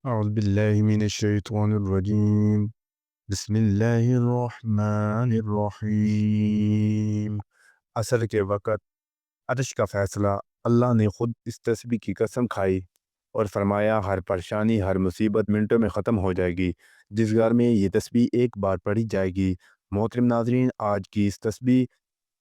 أعوذ بالله من الشيطان الرجيم بسم اللہ الرحمن الرحیم۔ عصر کے وقت عرش کا فیصلہ۔ اللہ نے خود اس تسبیح کی قسم کھائی اور فرمایا ہر پریشانی ہر مصیبت منٹوں میں ختم ہو جائے گی جس گھر میں یہ تسبیح ایک بار پڑھی جائے گی۔ محترم ناظرین، آج کی اس تسبیح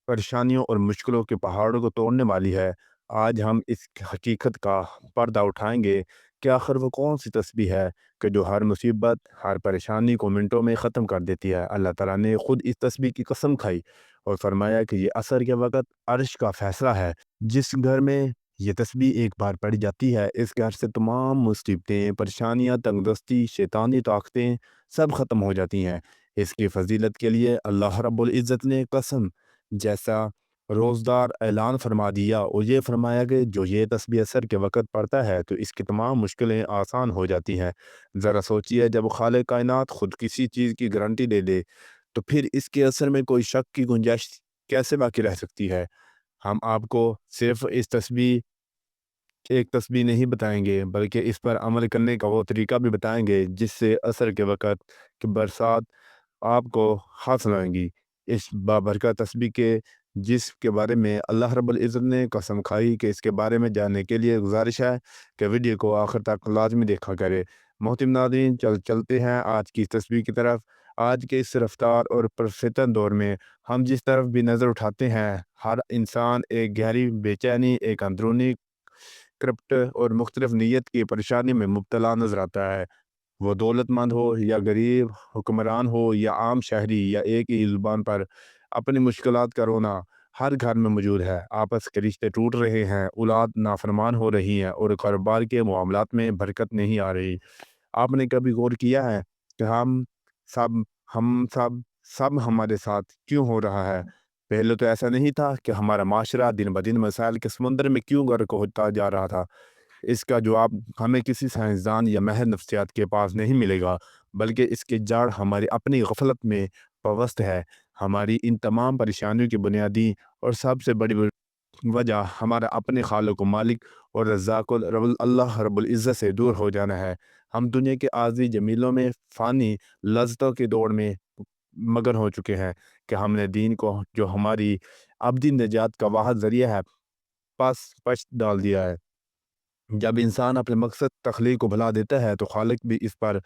پریشانیوں اور مشکلوں کے پہاڑوں کو توڑنے والی ہے۔ آج ہم اس حقیقت کا پردہ اٹھائیں گے کہ آخر وہ کون سی تسبیح ہے کہ جو ہر مصیبت ہر پریشانی کو منٹوں میں ختم کر دیتی ہے۔ اللہ تعالیٰ نے خود اس تسبیح کی قسم کھائی اور فرمایا کہ یہ عصر کے وقت عرش کا فیصلہ ہے۔ جس گھر میں یہ تسبیح ایک بار پڑھی جاتی ہے اس گھر سے تمام مصیبتیں، پریشانیاں، تنگ دستی، شیطانی طاقتیں سب ختم ہو جاتی ہیں۔ اس کی فضیلت کے لیے اللہ رب العزت نے قسم جیسا روزدار اعلان فرما دیا اور یہ فرمایا کہ جو یہ تسبیح عصر کے وقت پڑھتا ہے تو اس کی تمام مشکلیں آسان ہو جاتی ہیں۔ ذرا سوچئے، جب خالق کائنات خود کسی چیز کی گارنٹی دے دے تو پھر اس کے اثر میں کوئی شک کی گنجائش کیسے باقی رہ سکتی ہے۔ ہم آپ کو صرف اس تسبیح ایک تسبیح نہیں بتائیں گے بلکہ اس پر عمل کرنے کا وہ طریقہ بھی بتائیں گے جس سے عصر کے وقت کی برسات آپ کو حاصل آئیں گی۔ اس بابرکت تسبیح کے جس کے بارے میں اللہ رب العزت نے قسم کھائی کہ اس کے بارے میں جاننے کے لیے گزارش ہے کہ ویڈیو کو آخر تک لازمی دیکھا کرے۔ محترم ناظرین، چلتے ہیں آج کی تسبیح کی طرف۔ آج کے اس رفتار اور پرفتن دور میں ہم جس طرف بھی نظر اٹھاتے ہیں ہر انسان ایک گہری بے چینی، ایک اندرونی کرپٹ اور مختلف نیت کی پریشانی میں مبتلا نظر آتا ہے۔ وہ دولت مند ہو یا غریب، حکمران ہو یا عام شہری، یا ایک ہی زبان پر اپنی مشکلات کا رونا ہر گھر میں موجود ہے۔ آپس کے رشتے ٹوٹ رہے ہیں، اولاد نافرمان ہو رہی ہیں اور کاروبار کے معاملات میں برکت نہیں آ رہی۔ آپ نے کبھی غور کیا ہے کہ سب ہم سب ہمارے ساتھ کیوں ہو رہا ہے؟ پہلے تو ایسا نہیں تھا کہ ہمارا معاشرہ دن بدن مسائل کے سمندر میں کیوں غرق ہوتا جا رہا تھا؟ اس کا جواب ہمیں کسی سائنسدان یا ماہر نفسیات کے پاس نہیں ملے گا، بلکہ اس کی جڑ ہماری اپنی غفلت میں پوست ہے۔ ہماری ان تمام پریشانیوں کی بنیادی اور سب سے بڑی وجہ ہمارا اپنے خالق و مالک اور رزاق اللہ رب العزت سے دور ہو جانا ہے۔ ہم دنیا کے عارضی جمیلوں میں، فانی لذتوں کی دوڑ میں مگن ہو چکے ہیں کہ ہم نے دین کو، جو ہماری ابدی نجات کا واحد ذریعہ ہے، پس ڈال دیا ہے۔ جب انسان اپنے مقصد تخلیق کو بھلا دیتا ہے تو خالق بھی اس پر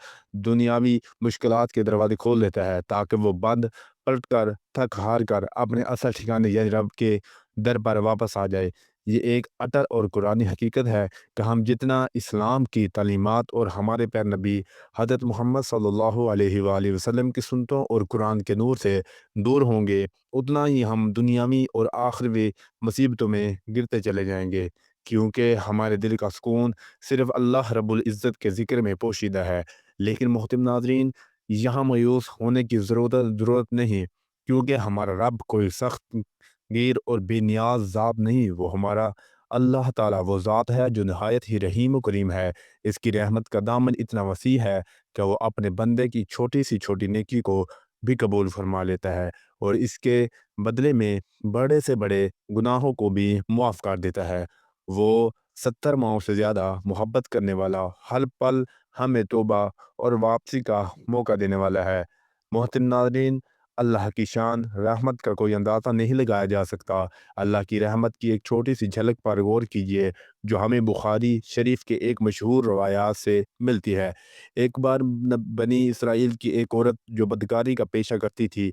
دنیاوی مشکلات کے دروازے کھول دیتا ہے تاکہ وہ بند پلٹ کر، تھک ہار کر اپنے اصل ٹھکانے یعنی رب کے در پر واپس آ جائے۔ یہ ایک اٹل اور قرآنی حقیقت ہے کہ ہم جتنا اسلام کی تعلیمات اور ہمارے پیر نبی حضرت محمد صلی اللہ علیہ وآلہ وسلم کی سنتوں اور قرآن کے نور سے دور ہوں گے، اتنا ہی ہم دنیاوی اور آخروی مصیبتوں میں گرتے چلے جائیں گے، کیونکہ ہمارے دل کا سکون صرف اللہ رب العزت کے ذکر میں پوشیدہ ہے۔ لیکن محترم ناظرین، یہاں مایوس ہونے کی ضرورت نہیں، کیونکہ ہمارا رب کوئی سخت گیر اور بے نیاز ذات نہیں۔ وہ ہمارا اللہ تعالیٰ وہ ذات ہے جو نہایت ہی رحیم و کریم ہے۔ اس کی رحمت کا دامن اتنا وسیع ہے کہ وہ اپنے بندے کی چھوٹی سی چھوٹی نیکی کو بھی قبول فرما لیتا ہے اور اس کے بدلے میں بڑے سے بڑے گناہوں کو بھی معاف کر دیتا ہے۔ وہ 70 ماؤں سے زیادہ محبت کرنے والا، ہر پل ہمیں توبہ اور واپسی کا موقع دینے والا ہے۔ محترم ناظرین، اللہ کی شان رحمت کا کوئی اندازہ نہیں لگایا جا سکتا۔ اللہ کی رحمت کی ایک چھوٹی سی جھلک پر غور کیجئے جو ہمیں بخاری شریف کے ایک مشہور روایات سے ملتی ہے۔ ایک بار بنی اسرائیل کی ایک عورت جو بدکاری کا پیشہ کرتی تھی،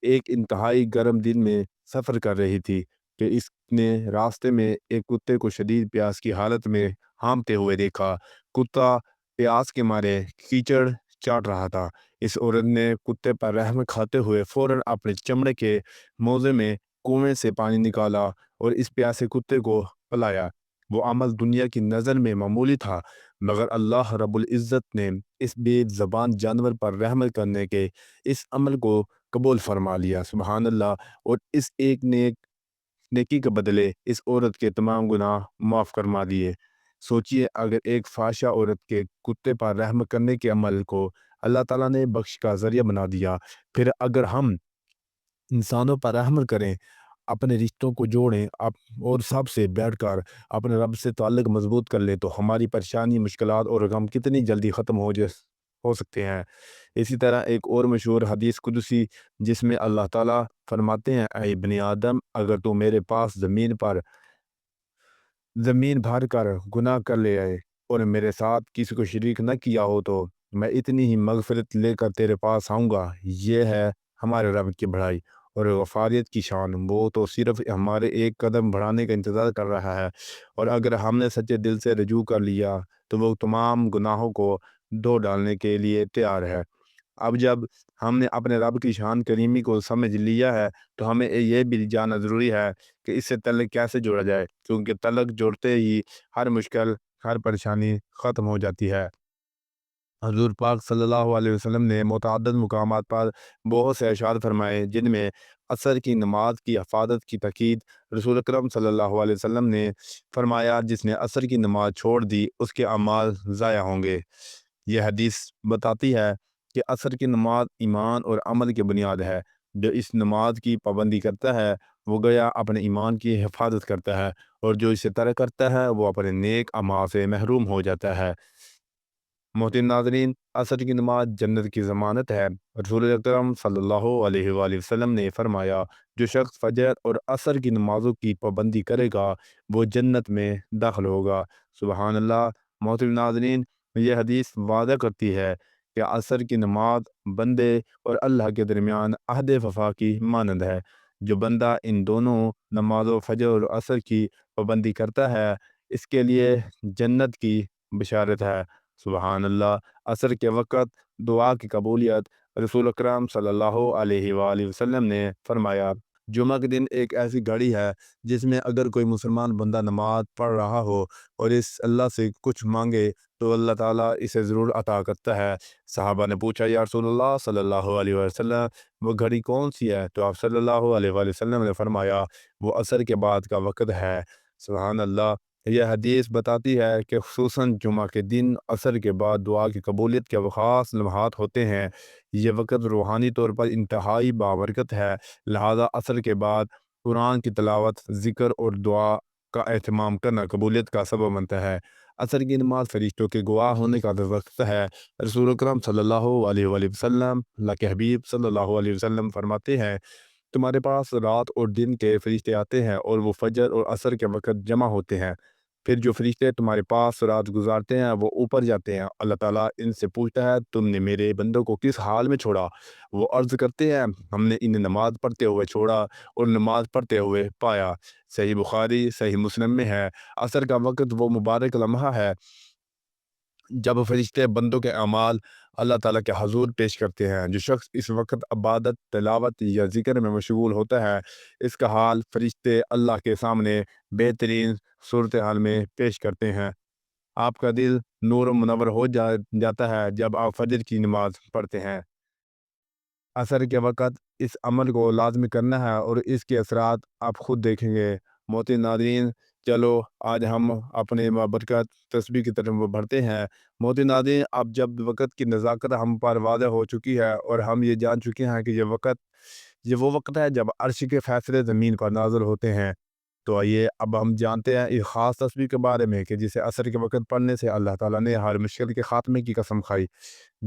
ایک انتہائی گرم دن میں سفر کر رہی تھی کہ اس نے راستے میں ایک کتے کو شدید پیاس کی حالت میں ہامتے ہوئے دیکھا۔ کتا پیاس کے مارے کیچڑ چاٹ رہا تھا۔ اس عورت نے کتے پر رحم کھاتے ہوئے فوراً اپنے چمڑے کے موزے میں کنویں سے پانی نکالا اور اس پیاسے کتے کو پلایا۔ وہ عمل دنیا کی نظر میں معمولی تھا، مگر اللہ رب العزت نے اس بے زبان جانور پر رحم کرنے کے اس عمل کو قبول فرما لیا۔ سبحان اللہ! اور اس ایک نیکی کے بدلے اس عورت کے تمام گناہ معاف فرما دیے۔ سوچئے، اگر ایک فحشہ عورت کے کتے پر رحم کرنے کے عمل کو اللہ تعالیٰ نے بخش کا ذریعہ بنا دیا، پھر اگر ہم انسانوں پر رحم کریں اپنے رشتوں کو جوڑیں اور سب سے بیٹھ کر اپنے رب سے تعلق مضبوط کر لیں تو ہماری پریشانی، مشکلات اور غم کتنی جلدی ختم ہو سکتے ہیں۔ اسی طرح ایک اور مشہور حدیث قدسی جس میں اللہ تعالیٰ فرماتے ہیں، اے ابن آدم، اگر تو میرے پاس زمین بھر کر گناہ کر لے آئے اور میرے ساتھ کسی کو شریک نہ کیا ہو تو میں اتنی ہی مغفرت لے کر تیرے پاس آؤں گا۔ یہ ہے ہمارے رب کی بڑائی اور غفاریت کی شان۔ وہ تو صرف ہمارے ایک قدم بڑھانے کا انتظار کر رہا ہے، اور اگر ہم نے سچے دل سے رجوع کر لیا تو وہ تمام گناہوں کو دھو ڈالنے کے لیے تیار ہے۔ اب جب ہم نے اپنے رب کی شان کریمی کو سمجھ لیا ہے تو ہمیں یہ بھی جاننا ضروری ہے کہ اس سے تعلق کیسے جوڑا جائے، کیونکہ تعلق جوڑتے ہی ہر مشکل، ہر پریشانی ختم ہو جاتی ہے۔ حضور پاک صلی اللہ علیہ وسلم نے متعدد مقامات پر بہت سے ارشاد فرمائے، جن میں عصر کی نماز کی حفاظت کی تاکید۔ رسول اکرم صلی اللہ علیہ وسلم نے فرمایا، جس نے عصر کی نماز چھوڑ دی اس کے اعمال ضائع ہوں گے۔ یہ حدیث بتاتی ہے کہ عصر کی نماز ایمان اور عمل کی بنیاد ہے۔ جو اس نماز کی پابندی کرتا ہے وہ گویا اپنے ایمان کی حفاظت کرتا ہے، اور جو اسے ترک کرتا ہے وہ اپنے نیک اعمال سے محروم ہو جاتا ہے۔ محترم ناظرین، عصر کی نماز جنت کی ضمانت ہے۔ رسول اکرم صلی اللہ علیہ وآلہ وسلم نے فرمایا، جو شخص فجر اور عصر کی نمازوں کی پابندی کرے گا وہ جنت میں داخل ہوگا۔ سبحان اللہ۔ محترم ناظرین، یہ حدیث وعدہ کرتی ہے کہ عصر کی نماز بندے اور اللہ کے درمیان عہد وفا کی مانند ہے۔ جو بندہ ان دونوں نمازوں فجر اور عصر کی پابندی کرتا ہے اس کے لیے جنت کی بشارت ہے۔ سبحان اللہ۔ عصر کے وقت دعا کی قبولیت۔ رسول اکرم صلی اللہ علیہ وآلہ وسلم نے فرمایا، جمعہ کے دن ایک ایسی گھڑی ہے جس میں اگر کوئی مسلمان بندہ نماز پڑھ رہا ہو اور اس اللہ سے کچھ مانگے تو اللہ تعالیٰ اسے ضرور عطا کرتا ہے۔ صحابہ نے پوچھا، یا رسول اللہ صلی اللہ علیہ وسلم، وہ گھڑی کون سی ہے؟ تو آپ صلی اللہ علیہ وآلہ وسلم نے فرمایا، وہ عصر کے بعد کا وقت ہے۔ سبحان اللہ۔ یہ حدیث بتاتی ہے کہ خصوصاً جمعہ کے دن عصر کے بعد دعا کی قبولیت کے خاص لمحات ہوتے ہیں۔ یہ وقت روحانی طور پر انتہائی بابرکت ہے، لہذا عصر کے بعد قرآن کی تلاوت، ذکر اور دعا کا اہتمام کرنا قبولیت کا سبب بنتا ہے۔ عصر کی نماز فرشتوں کے گواہ ہونے کا وقت ہے۔ رسول اکرم صلی اللہ علیہ وآلہ وسلم، اللہ کے حبیب صلی اللہ علیہ وسلم فرماتے ہیں، تمہارے پاس رات اور دن کے فرشتے آتے ہیں اور وہ فجر اور عصر کے وقت جمع ہوتے ہیں۔ پھر جو فرشتے تمہارے پاس رات گزارتے ہیں وہ اوپر جاتے ہیں۔ اللہ تعالیٰ ان سے پوچھتا ہے، تم نے میرے بندوں کو کس حال میں چھوڑا؟ وہ عرض کرتے ہیں، ہم نے انہیں نماز پڑھتے ہوئے چھوڑا اور نماز پڑھتے ہوئے پایا۔ صحیح بخاری، صحیح مسلم میں ہے۔ عصر کا وقت وہ مبارک لمحہ ہے جب فرشتے بندوں کے اعمال اللہ تعالیٰ کے حضور پیش کرتے ہیں۔ جو شخص اس وقت عبادت، تلاوت یا ذکر میں مشغول ہوتا ہے اس کا حال فرشتے اللہ کے سامنے بہترین صورتحال میں پیش کرتے ہیں۔ آپ کا دل نور و منور ہو جاتا ہے جب آپ فجر کی نماز پڑھتے ہیں۔ عصر کے وقت اس عمل کو لازمی کرنا ہے اور اس کے اثرات آپ خود دیکھیں گے۔ محترم ناظرین، چلو آج ہم اپنے بابرکت تسبیح کی طرف بڑھتے ہیں۔ محترم ناظرین، اب جب وقت کی نزاکت ہم پر واضح ہو چکی ہے اور ہم یہ جان چکے ہیں کہ یہ وہ وقت ہے جب عرش کے فیصلے زمین پر نازل ہوتے ہیں، تو آئیے اب ہم جانتے ہیں ایک خاص تسبیح کے بارے میں کہ جسے عصر کے وقت پڑھنے سے اللہ تعالیٰ نے ہر مشکل کے خاتمے کی قسم کھائی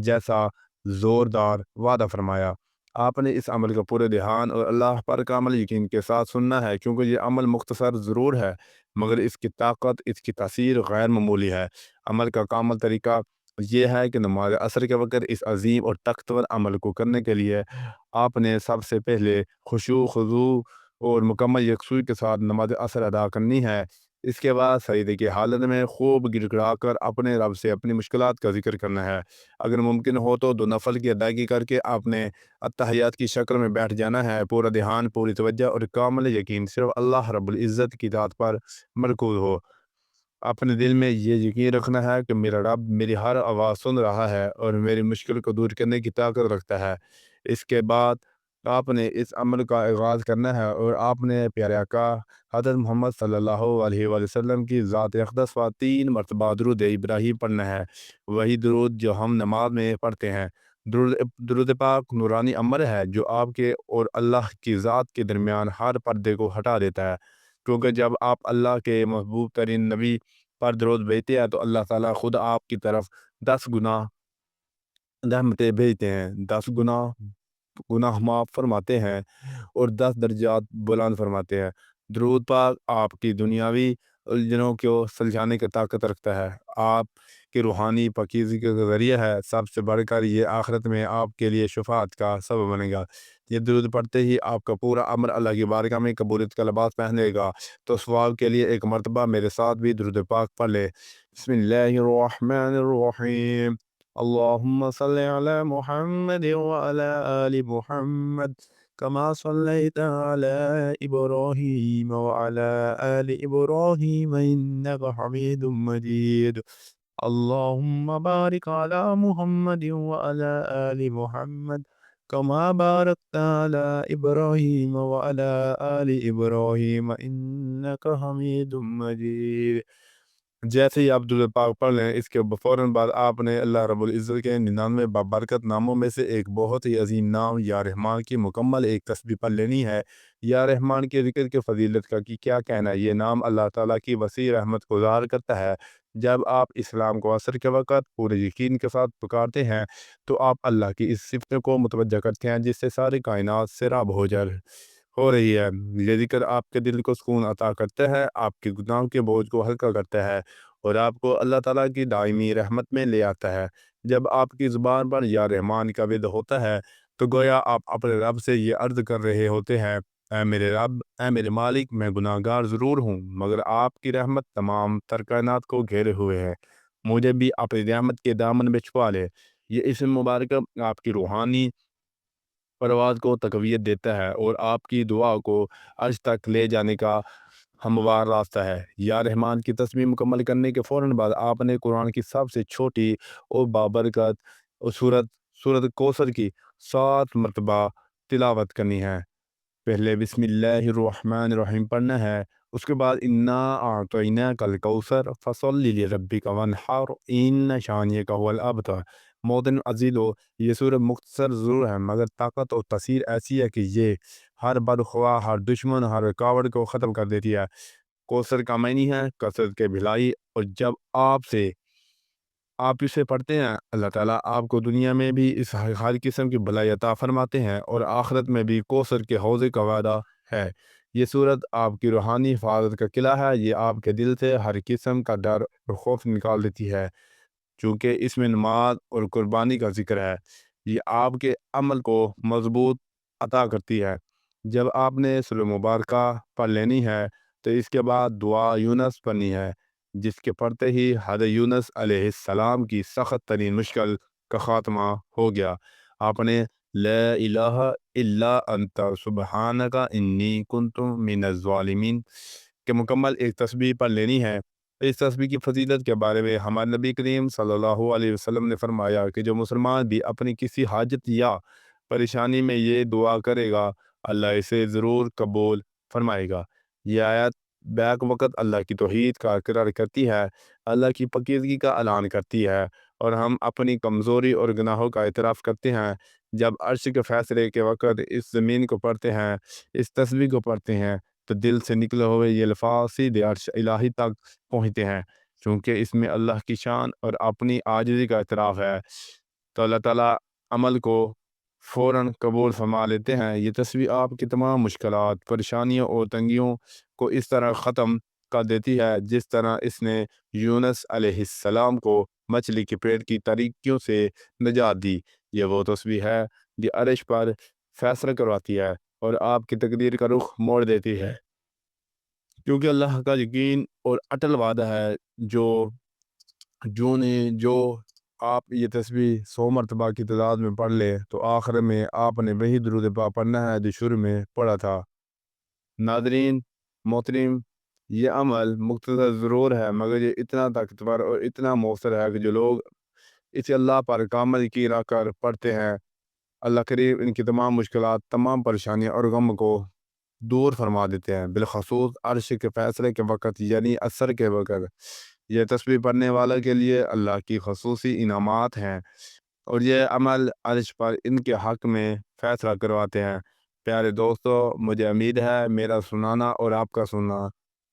جیسا زوردار وعدہ فرمایا۔ آپ نے اس عمل کا پورے دھیان اور اللہ پر کامل یقین کے ساتھ سننا ہے، کیونکہ یہ عمل مختصر ضرور ہے مگر اس کی طاقت، اس کی تاثیر غیر معمولی ہے۔ عمل کا کامل طریقہ یہ ہے کہ نماز عصر کے وقت اس عظیم اور طاقتور عمل کو کرنے کے لیے آپ نے سب سے پہلے خشوع، خضوع اور مکمل یکسوئی کے ساتھ نماز عصر ادا کرنی ہے۔ اس کے بعد سجدے کی حالت میں خوب گڑ گڑا کر اپنے رب سے اپنی مشکلات کا ذکر کرنا ہے۔ اگر ممکن ہو تو دو نفل کی ادائیگی کر کے آپ نے اتحیات کی شکل میں بیٹھ جانا ہے۔ پورا دھیان، پوری توجہ اور کامل یقین صرف اللہ رب العزت کی ذات پر مرکوز ہو۔ اپنے دل میں یہ یقین رکھنا ہے کہ میرا رب میری ہر آواز سن رہا ہے اور میری مشکل کو دور کرنے کی طاقت رکھتا ہے۔ اس کے بعد آپ نے اس عمل کا آغاز کرنا ہے اور آپ نے پیارے آقا حضرت محمد صلی اللہ علیہ وآلہ وسلم کی ذات اقدس پر 3 مرتبہ درود ابراہیم پڑھنا ہے، وہی درود جو ہم نماز میں پڑھتے ہیں۔ درود پاک نورانی عمل ہے جو آپ کے اور اللہ کی ذات کے درمیان ہر پردے کو ہٹا دیتا ہے، کیونکہ جب آپ اللہ کے محبوب ترین نبی پر درود بھیجتے ہیں تو اللہ تعالیٰ خود آپ کی طرف 10 گنا رحمتیں بھیجتے ہیں، 10 گناہ معاف فرماتے ہیں اور 10 درجات بلند فرماتے ہیں۔ درود پاک آپ کی دنیاوی الجھنوں کو سلجھانے کی طاقت رکھتا ہے، آپ کی روحانی پاکیزگی کا ذریعہ ہے، سب سے بڑھ کر یہ آخرت میں آپ کے لیے شفاعت کا سبب بنے گا۔ یہ درود پڑھتے ہی آپ کا پورا عمل اللہ کی بارگاہ میں قبولیت کا لباس پہنے گا۔ تو ثواب کے لیے ایک مرتبہ میرے ساتھ بھی درود پاک پڑھ لے۔ بسم اللہ الرحمن الرحیم، اللہم صلی علی محمد وعلی آل محمد كما صليت على إبراهيم وعلى آل إبراهيم إنك حميد مجيد، اللهم بارك على محمد وعلى آل محمد كما باركت على إبراهيم وعلى آل إبراهيم إنك حميد مجيد۔ جیسے ہی آپ درود پاک پڑھ لیں، اس کے فوراً بعد آپ نے اللہ رب العزت کے 99 بابرکت ناموں میں سے ایک بہت ہی عظیم نام یا رحمان کی مکمل ایک تسبیح پڑھ لینی ہے۔ یا رحمان کے ذکر کے فضیلت کا کیا کہنا ہے؟ یہ نام اللہ تعالیٰ کی وسیع رحمت کو ظاہر کرتا ہے۔ جب آپ اسلام کو عصر کے وقت پورے یقین کے ساتھ پکارتے ہیں تو آپ اللہ کی اس صفت کو متوجہ کرتے ہیں جس سے ساری کائنات سیراب ہو رہی ہے۔ یہ ذکر آپ کے دل کو سکون عطا کرتا ہے، آپ کے گناہوں کے بوجھ کو ہلکا کرتا ہے اور آپ کو اللہ تعالیٰ کی دائمی رحمت میں لے آتا ہے۔ جب آپ کی زبان پر یا رحمان کا ود ہوتا ہے تو گویا آپ اپنے رب سے یہ عرض کر رہے ہوتے ہیں، اے میرے رب، اے میرے مالک، میں گناہ گار ضرور ہوں مگر آپ کی رحمت تمام تر کائنات کو گھیرے ہوئے ہے، مجھے بھی اپنی رحمت کے دامن میں چھپا لے۔ یہ اسم مبارک آپ کی روحانی پرواز کو تقویت دیتا ہے اور آپ کی دعا کو عرش تک لے جانے کا ہموار راستہ ہے۔ یا رحمان کی تسبیح مکمل کرنے کے فوراً بعد آپ نے قرآن کی سب سے چھوٹی اور بابرکت سورت کوثر کی 7 مرتبہ تلاوت کرنی ہے۔ پہلے بسم اللہ الرحمن الرحیم پڑھنا ہے، اس کے بعد انا اعطیناک الکوثر فصلی لربک وانحر ان شانئک هو الابتر۔ محترم عزیزو، یہ سورہ مختصر ضرور ہے مگر طاقت اور تاثیر ایسی ہے کہ یہ ہر بدخواہ، ہر دشمن، ہر رکاوٹ کو ختم کر دیتی ہے۔ کوثر کا معنی ہے کثرت کے بھلائی، اور جب آپ اسے پڑھتے ہیں اللہ تعالیٰ آپ کو دنیا میں بھی اس ہر قسم کی بھلائی عطا فرماتے ہیں اور آخرت میں بھی کوثر کے حوضے کا وعدہ ہے۔ یہ صورت آپ کی روحانی حفاظت کا قلعہ ہے، یہ آپ کے دل سے ہر قسم کا ڈر اور خوف نکال دیتی ہے، چونکہ اس میں نماز اور قربانی کا ذکر ہے۔ یہ آپ کے عمل کو مضبوط عطا کرتی ہے۔ جب آپ نے سورہ مبارکہ پڑھ لینی ہے تو اس کے بعد دعا یونس پڑھنی ہے، جس کے پڑھتے ہی حضرت یونس علیہ السلام کی سخت ترین مشکل کا خاتمہ ہو گیا۔ آپ نے لا الہ الا انت سبحانک انی کنت من الظالمین کے مکمل ایک تسبیح پڑھ لینی ہے۔ اس تسبیح کی فضیلت کے بارے میں ہمارے نبی کریم صلی اللہ علیہ وسلم نے فرمایا کہ جو مسلمان بھی اپنی کسی حاجت یا پریشانی میں یہ دعا کرے گا اللہ اسے ضرور قبول فرمائے گا۔ یہ آیت بیک وقت اللہ کی توحید کا اقرار کرتی ہے، اللہ کی پاکیزگی کا اعلان کرتی ہے اور ہم اپنی کمزوری اور گناہوں کا اعتراف کرتے ہیں۔ جب عرش کے فیصلے کے وقت اس زمین کو پڑھتے ہیں، اس تسبیح کو پڑھتے ہیں تو دل سے نکلے ہوئے یہ الفاظ سیدھے عرش الہی تک پہنچتے ہیں، چونکہ اس میں اللہ کی شان اور اپنی عاجزی کا اعتراف ہے، تو اللہ تعالیٰ عمل کو فوراً قبول فرما لیتے ہیں۔ یہ تسبیح آپ کی تمام مشکلات، پریشانیوں اور تنگیوں کو اس طرح ختم کر دیتی ہے جس طرح اس نے یونس علیہ السلام کو مچھلی کے پیٹ کی تاریکیوں سے نجات دی۔ یہ وہ تسبیح ہے جو عرش پر فیصلہ کرواتی ہے اور آپ کی تقدیر کا رخ موڑ دیتی ہے، کیونکہ اللہ کا یقین اور اٹل وعدہ ہے جو آپ یہ تسبیح 100 مرتبہ کی تعداد میں پڑھ لے تو آخر میں آپ نے وہی درود پاک پڑھنا ہے جو شروع میں پڑھا تھا۔ ناظرین محترم، یہ عمل مختصر ضرور ہے مگر یہ اتنا طاقتور اور اتنا مؤثر ہے کہ جو لوگ اسے اللہ پر کامل یقین رکھ کر پڑھتے ہیں، اللہ کریم ان کی تمام مشکلات، تمام پریشانیاں اور غم کو دور فرما دیتے ہیں، بالخصوص عرش کے فیصلے کے وقت یعنی عصر کے وقت۔ یہ تسبیح پڑھنے والا کے لیے اللہ کی خصوصی انعامات ہیں۔ اور یہ عمل عرش پر ان کے حق میں فیصلہ کرواتے ہیں۔ پیارے دوستو، مجھے امید ہے میرا سنانا اور آپ کا سننا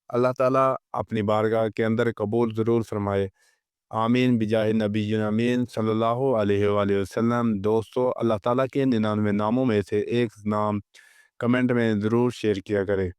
اللہ تعالیٰ اپنی بارگاہ کے اندر قبول ضرور فرمائے۔ آمین بجاہ نبی امین صلی اللہ علیہ وآلہ وسلم۔ دوستو، اللہ تعالیٰ کے 99 ناموں میں سے ایک نام کمنٹ میں ضرور شیئر کیا کرے۔